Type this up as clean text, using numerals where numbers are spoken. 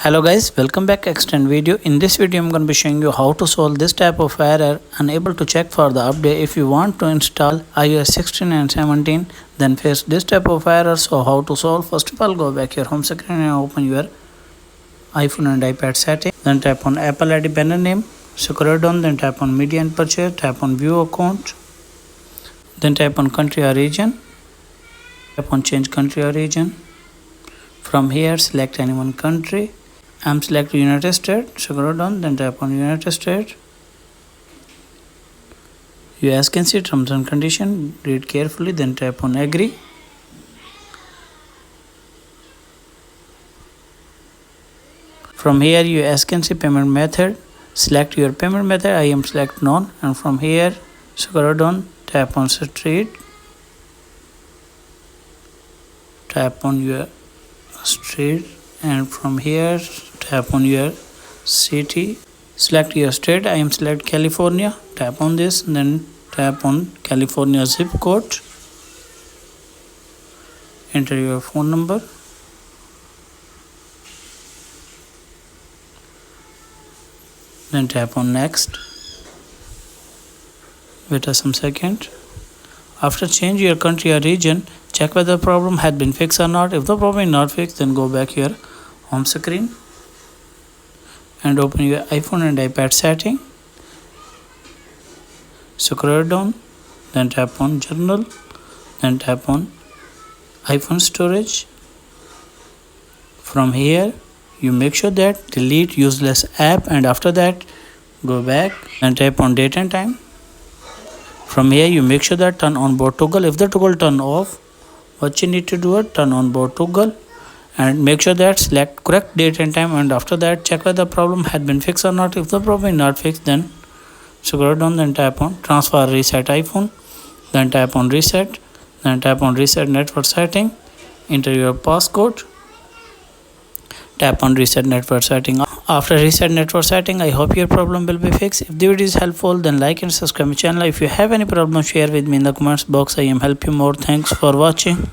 Hello guys, welcome back extend video. In this video I'm going to be showing you how to solve this type of error, unable to check for the update. If you want to install iOS 16 and 17 then face this type of error. So how to solve? First of all, go back your home screen and open your iPhone and iPad setting. Then tap on Apple ID banner name, scroll down, then tap on media and purchase, tap on view account, then tap on country or region, tap on change country or region. From here select any one country. I'm select United States, scroll down, then tap on United States. US can see terms and condition, read carefully, then tap on agree. From here US can see payment method, select your payment method. I am select none, and from here scroll down, tap on street, tap on your street, and from here tap on your city, select your state. I am select California, tap on this, then tap on California zip code, enter your phone number, then tap on next. Wait some second. After change your country or region, check whether the problem had been fixed or not. If the problem is not fixed, then go back your home screen and open your iPhone and iPad setting. Scroll down, then tap on journal, then tap on iPhone storage. From here you make sure that delete useless app, and after that go back and tap on date and time. From here you make sure that turn on board toggle. If the toggle turn off, what you need to do is turn on board toggle and make sure that select correct date and time, and after that check whether the problem had been fixed or not. If the problem is not fixed, then scroll down, then tap on transfer reset iPhone, then tap on reset, then tap on reset network setting, enter your passcode, tap on reset network setting. After reset network setting, I hope your problem will be fixed. If the video is helpful, then like and subscribe my channel. If you have any problem, share with me in the comments box. I am help you more. Thanks for watching.